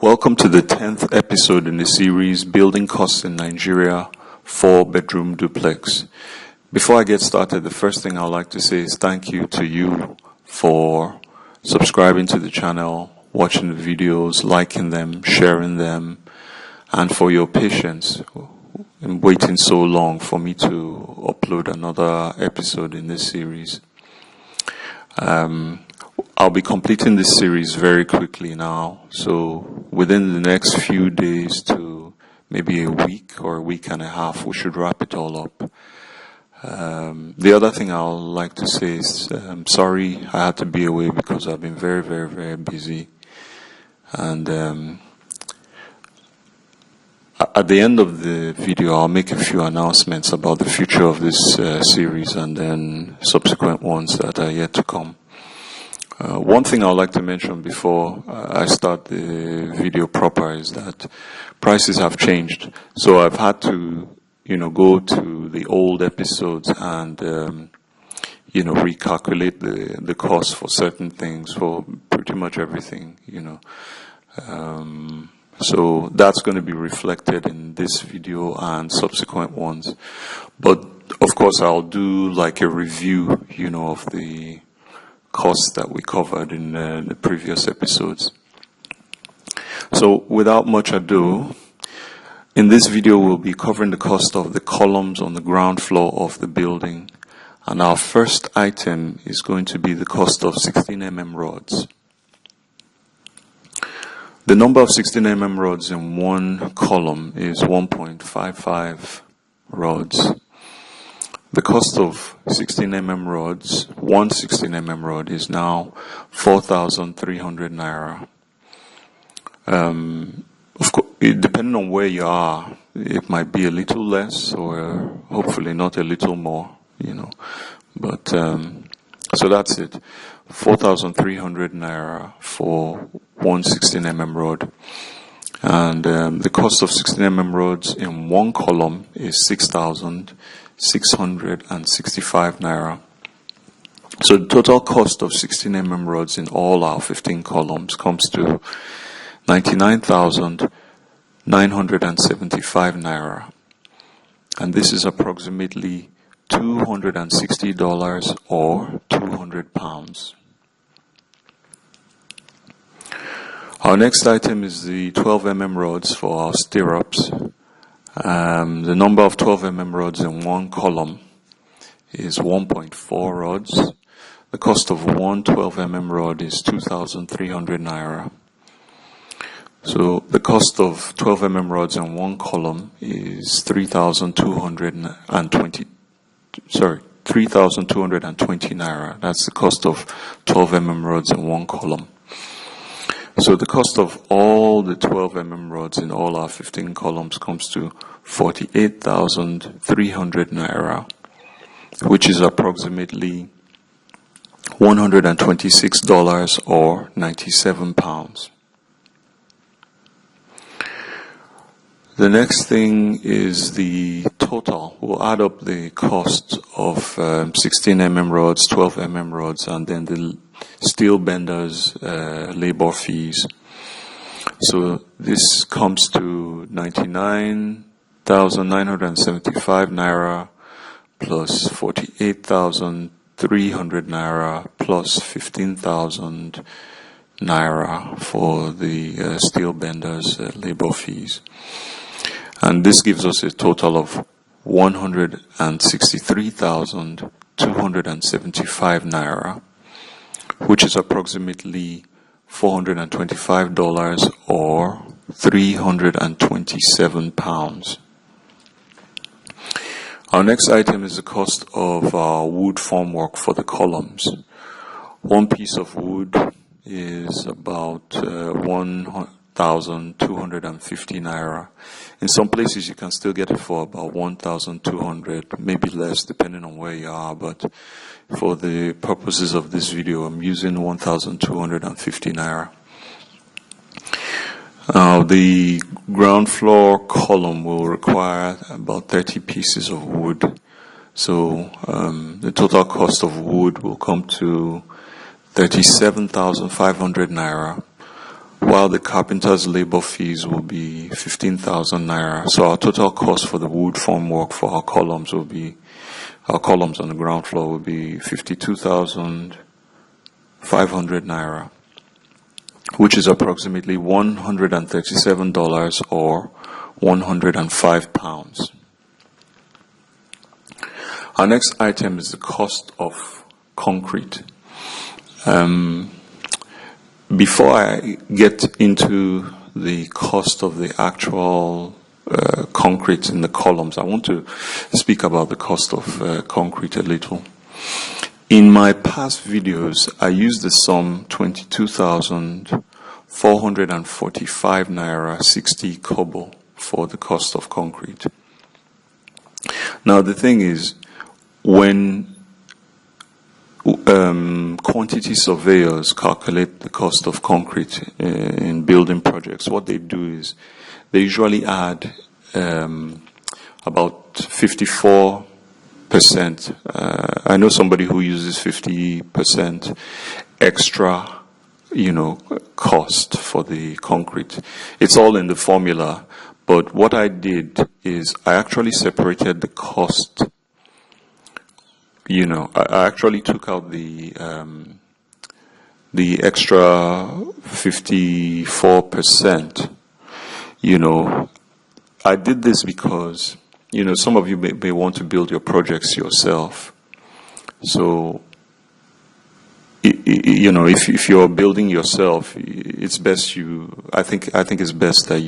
Welcome to the 10th episode in the series, Building Costs in Nigeria, 4-bedroom duplex. Before I get started, the first thing I'd like to say is thank you to you for subscribing to the channel, watching the videos, liking them, sharing them, and for your patience in waiting so long for me to upload another episode in this series. I'll be completing this series very quickly now, so within the next few days to maybe a week or a week and a half, we should wrap it all up. The other thing I'd like to say is sorry I had to be away because I've been very, very, very busy. And at the end of the video, I'll make a few announcements about the future of this series and then subsequent ones that are yet to come. One thing I would like to mention before I start the video proper is that prices have changed. So I've had to, go to the old episodes and, recalculate the cost for certain things, for pretty much everything, So that's going to be reflected in this video and subsequent ones. But of course, I'll do like a review, of the costs that we covered in the previous episodes. So without much ado, in this video we'll be covering the cost of the columns on the ground floor of the building, and our first item is going to be the cost of 16 mm rods. The number of 16 mm rods in one column is 1.55 rods. The cost of 16 mm rods, one 16 mm rod, is now 4,300 naira. Of course, depending on where you are, it might be a little less or hopefully not a little more, But, so that's it. 4,300 naira for one 16 mm rod. And the cost of 16 mm rods in one column is 6,665 naira. So the total cost of 16 mm rods in all our 15 columns comes to 99,975 naira. And this is approximately $260 or 200 pounds. Our next item is the 12 mm rods for our stirrups. The number of 12 mm rods in one column is 1.4 rods. The cost of one 12 mm rod is 2,300 naira. So the cost of 12 mm rods in one column is 3,220 naira. That's the cost of 12 mm rods in one column. So the cost of all the 12 mm rods in all our 15 columns comes to 48,300 naira, which is approximately $126 or 97 pounds. The next thing is the total. We'll add up the cost of 16 mm rods, 12 mm rods, and then the steel benders, labor fees. So this comes to 99,975 naira plus 48,300 naira plus 15,000 naira for the steel benders, labor fees. And this gives us a total of 163,275 naira, which is approximately $425 or 327 pounds. Our next item is the cost of our wood formwork for the columns. One piece of wood is about 1,250 naira. In some places you can still get it for about 1,200, maybe less depending on where you are, but for the purposes of this video I'm using 1,250 naira. The ground floor column will require about 30 pieces of wood. So the total cost of wood will come to 37,500 naira, while the carpenter's labor fees will be 15,000 naira. So our total cost for the wood formwork for our columns on the ground floor will be 52,500 naira, which is approximately $137 or 105 pounds. Our next item is the cost of concrete. Before I get into the cost of the actual concrete in the columns, I want to speak about the cost of concrete a little. In my past videos, I used the sum 22,445 naira 60 kobo for the cost of concrete. Now the thing is, when quantity surveyors calculate the cost of concrete in building projects, what they do is they usually add about 54%. I know somebody who uses 50% extra, cost for the concrete. It's all in the formula, but what I did is I actually separated the cost. I actually took out the extra 54%. I did this because, some of you may want to build your projects yourself. So, if you're building yourself, it's best I think it's best that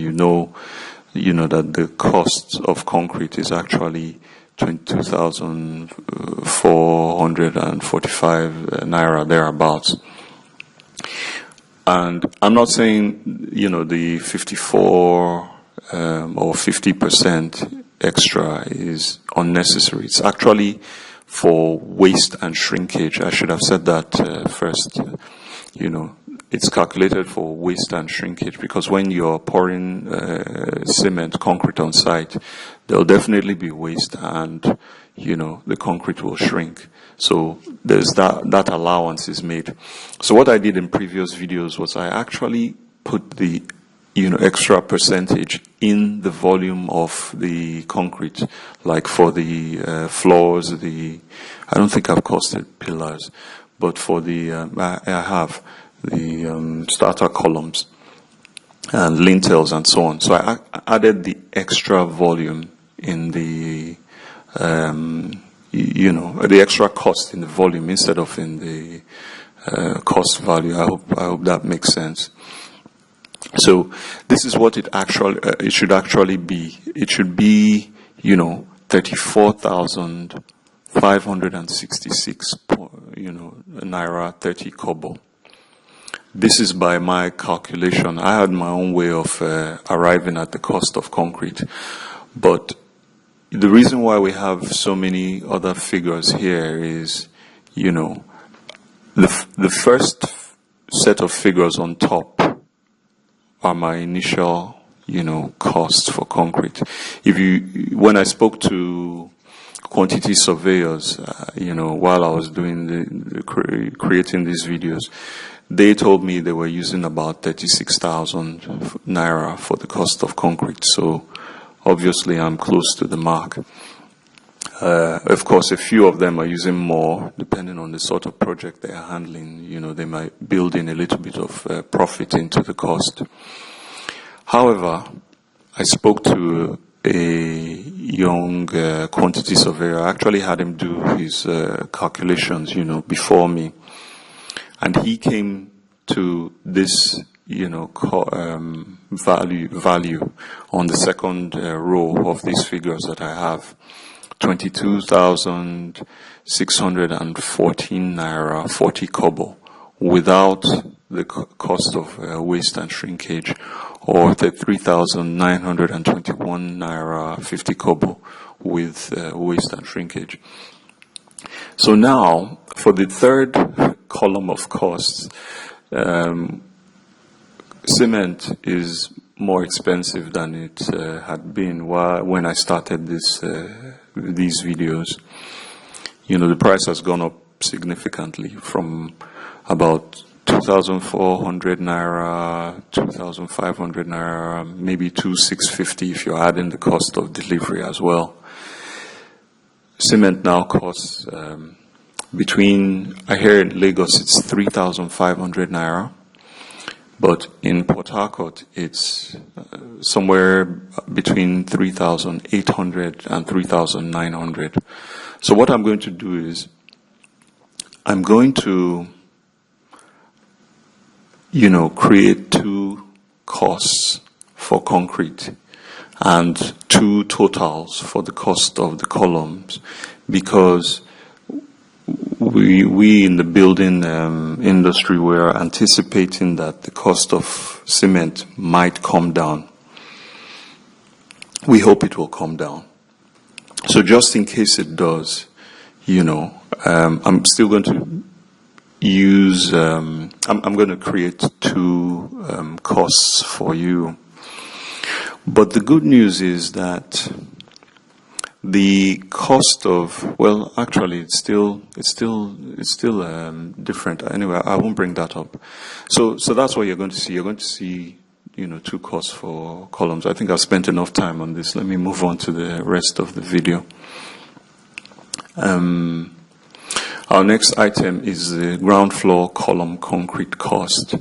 that the cost of concrete is actually 22,445 naira thereabouts. And I'm not saying, the 54 or 50% extra is unnecessary. It's actually for waste and shrinkage. I should have said that first. It's calculated for waste and shrinkage, because when you're pouring cement, concrete on site, there'll definitely be waste, and the concrete will shrink. So there's that allowance is made. So what I did in previous videos was I actually put the extra percentage in the volume of the concrete, like for the floors. I don't think I've costed pillars, but for the I have the starter columns and lintels and so on. So I added the extra volume in the the extra cost in the volume instead of in the cost value. I hope that makes sense. So this is what it should actually be. It should be 34,566 naira 30 kobo. This is by my calculation. I had my own way of arriving at the cost of concrete. But the reason why we have so many other figures here is, the first set of figures on top are my initial, costs for concrete. When I spoke to quantity surveyors, while I was doing creating these videos, they told me they were using about 36,000 naira for the cost of concrete. So obviously I'm close to the mark. Of course, a few of them are using more, depending on the sort of project they are handling. They might build in a little bit of profit into the cost. However, I spoke to a young quantity surveyor. I actually had him do his calculations, before me. And he came to this, value on the second row of these figures that I have. 22,614 naira 40 kobo without the cost of waste and shrinkage, or 3,921 naira 50 kobo with waste and shrinkage. So now, for the third column of costs, cement is more expensive than it had been when I started these videos. The price has gone up significantly from about 2,400 naira, 2,500 naira, maybe 2,650 if you're adding the cost of delivery as well. Cement now costs I hear in Lagos it's 3,500 naira, but in Port Harcourt it's somewhere between 3,800 and 3,900. So what I'm going to do is I'm going to create two costs for concrete and two totals for the cost of the columns, because we in the building industry, we're anticipating that the cost of cement might come down. We hope it will come down. So just in case it does, I'm still going to use, I'm going to create two costs for you. But the good news is that the cost of, well, actually, it's still different. Anyway, I won't bring that up. So that's what you're going to see. You're going to see, two costs for columns. I think I've spent enough time on this. Let me move on to the rest of the video. Our next item is the ground floor column concrete cost.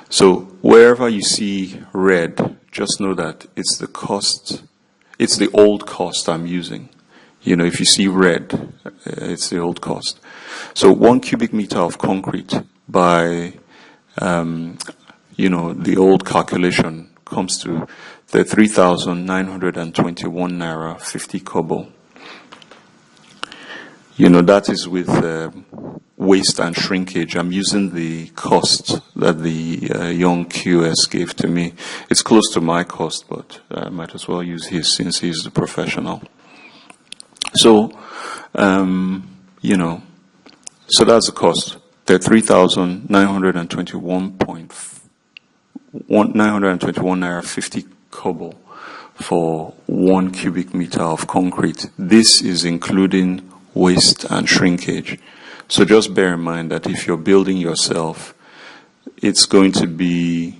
So wherever you see red, just know that it's the cost, it's the old cost I'm using. If you see red, it's the old cost. So 1 cubic meter of concrete by, the old calculation comes to the 3,921 naira 50 kobo. That is with waste and shrinkage. I'm using the cost that the young QS gave to me. It's close to my cost, but I might as well use his since he's the professional. So, so that's the cost. The 3,921 naira 50 kobo for 1 cubic meter of concrete. This is including waste and shrinkage. So just bear in mind that if you're building yourself, it's going to be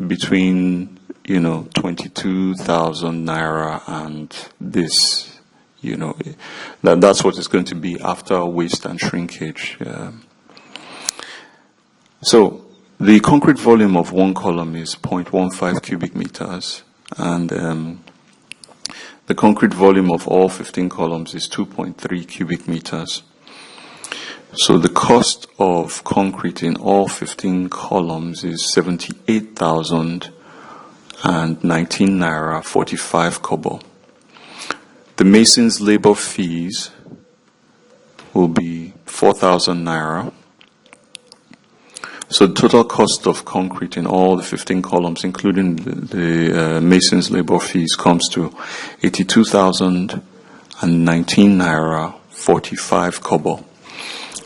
between 22,000 naira and this. That's what it's going to be after waste and shrinkage. So the concrete volume of one column is 0.15 cubic meters, and the concrete volume of all 15 columns is 2.3 cubic meters. So the cost of concrete in all 15 columns is 78,019 naira 45 kobo. The mason's labor fees will be 4,000 naira. So the total cost of concrete in all the 15 columns, including the mason's labor fees, comes to 82,019 naira 45 kobo.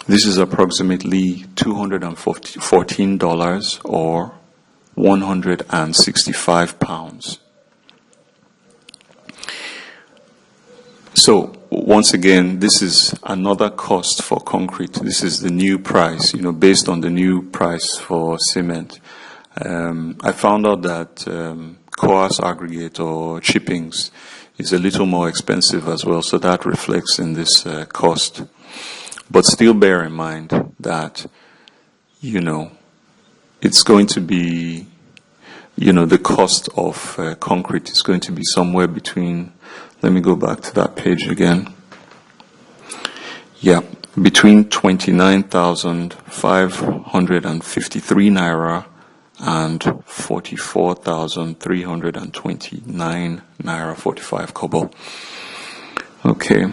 This is approximately $214 or 165 pounds. So once again, this is another cost for concrete. This is the new price, based on the new price for cement. I found out that coarse aggregate or chippings is a little more expensive as well, so that reflects in this cost. But still bear in mind that, it's going to be, the cost of concrete is going to be somewhere between, let me go back to that page again. Yeah, between 29,553 naira and 44,329 naira 45 kobo. Okay.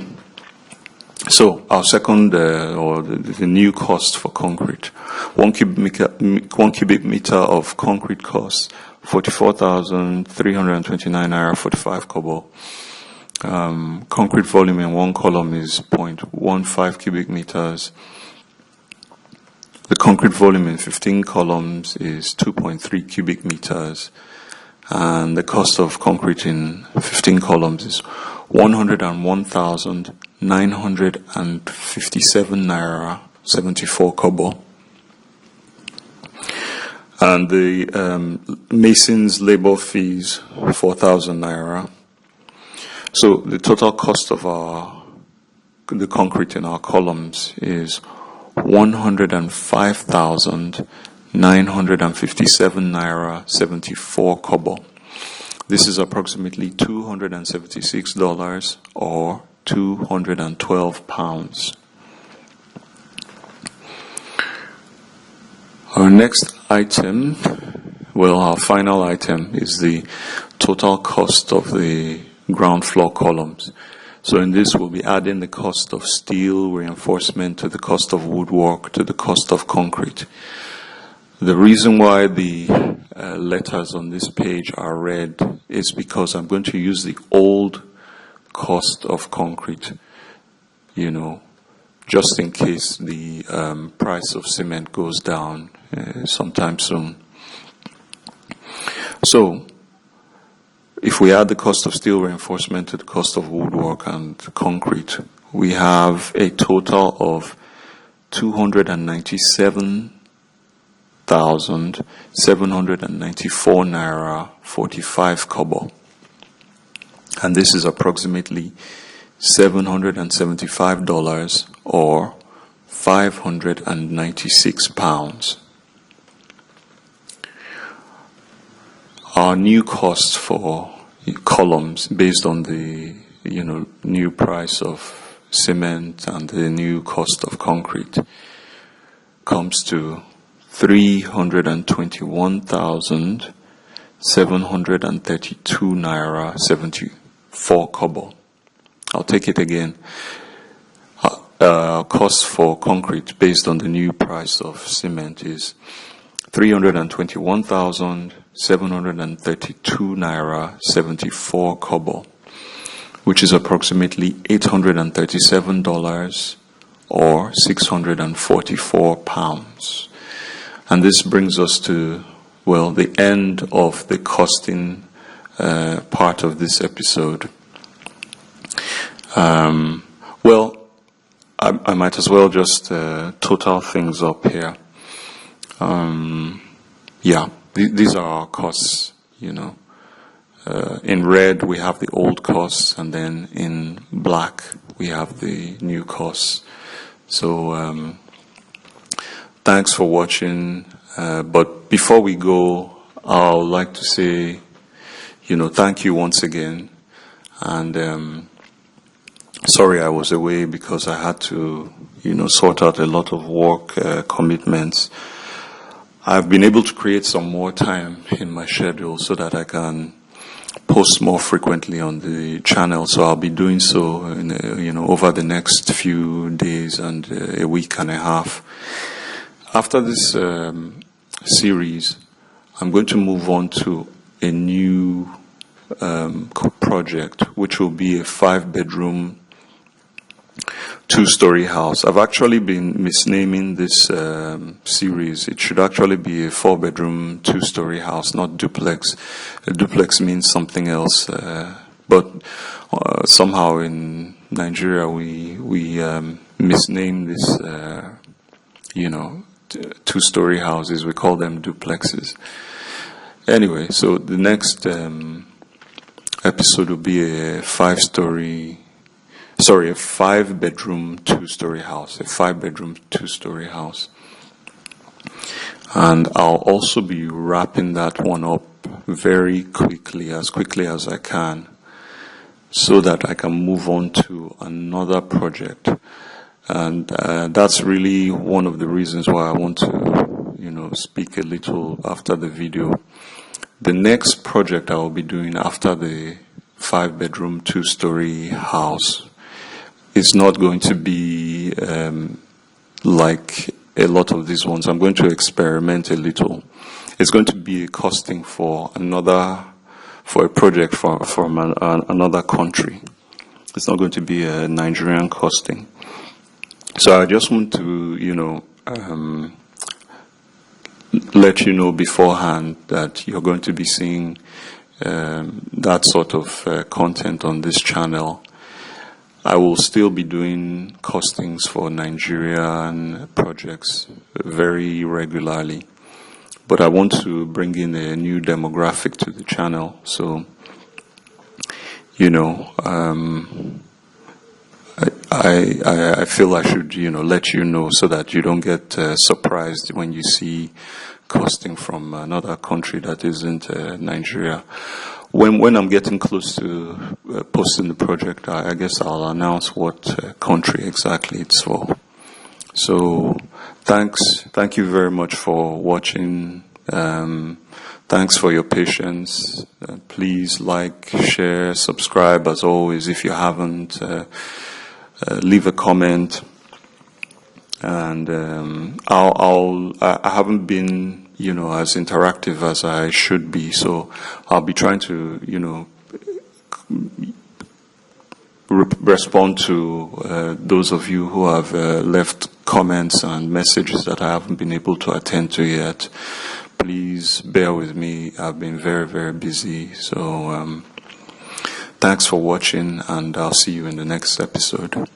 So our second, or the new cost for concrete, 1 cubic meter of concrete costs 44,329 naira 45 kobo. Concrete volume in one column is 0.15 cubic meters. The concrete volume in 15 columns is 2.3 cubic meters. And the cost of concrete in 15 columns is 101,957 naira 74 kobo. And the mason's labor fees, 4,000 naira. So the total cost of the concrete in our columns is 105,957 naira 74 kobo. This is approximately $276 or 212 pounds. Our next item, well, our final item is the total cost of the ground floor columns. So in this, we'll be adding the cost of steel reinforcement to the cost of woodwork to the cost of concrete. The reason why the letters on this page are red is because I'm going to use the old cost of concrete, just in case the price of cement goes down sometime soon. So, if we add the cost of steel reinforcement to the cost of woodwork and concrete, we have a total of 297,794 naira 45 kobo. And this is approximately $775 or 596 pounds. Our new cost for columns based on the new price of cement and the new cost of concrete comes to 321,732 naira 74 kobo. I'll take it again. Cost for concrete based on the new price of cement is 321,732 naira 74 kobo, which is approximately $837 or 644 pounds. And this brings us to, well, the end of the costing part of this episode. I might as well just total things up here. These are our costs, In red, we have the old costs, and then in black, we have the new costs. So, thanks for watching. But before we go, I would like to say, thank you once again. And sorry I was away because I had to, sort out a lot of work commitments. I've been able to create some more time in my schedule so that I can post more frequently on the channel. So I'll be doing so, over the next few days and a week and a half. After this series, I'm going to move on to a new project, which will be a 5-bedroom 2-story house. I've actually been misnaming this series. It should actually be a 4-bedroom 2-story house, not duplex. A duplex means something else, but somehow in Nigeria we misname this 2-story houses. We call them duplexes. Anyway, so the next episode will be a 5-bedroom 2-story house, a 5-bedroom 2-story house. And I'll also be wrapping that one up very quickly as I can, so that I can move on to another project. And that's really one of the reasons why I want to, speak a little after the video. The next project I will be doing after the 5-bedroom 2-story house is not going to be like a lot of these ones. I'm going to experiment a little. It's going to be a costing for a project from another country. It's not going to be a Nigerian costing. So I just want to, let you know beforehand that you're going to be seeing that sort of content on this channel. I will still be doing costings for Nigerian projects very regularly, but I want to bring in a new demographic to the channel. So, I feel I should, let you know so that you don't get surprised when you see costing from another country that isn't Nigeria. When I'm getting close to posting the project, I guess I'll announce what country exactly it's for. So, thank you very much for watching. Thanks for your patience. Please like, share, subscribe as always if you haven't. Leave a comment. And I haven't been, as interactive as I should be. So I'll be trying to, respond to those of you who have left comments and messages that I haven't been able to attend to yet. Please bear with me. I've been very, very busy. So thanks for watching, and I'll see you in the next episode.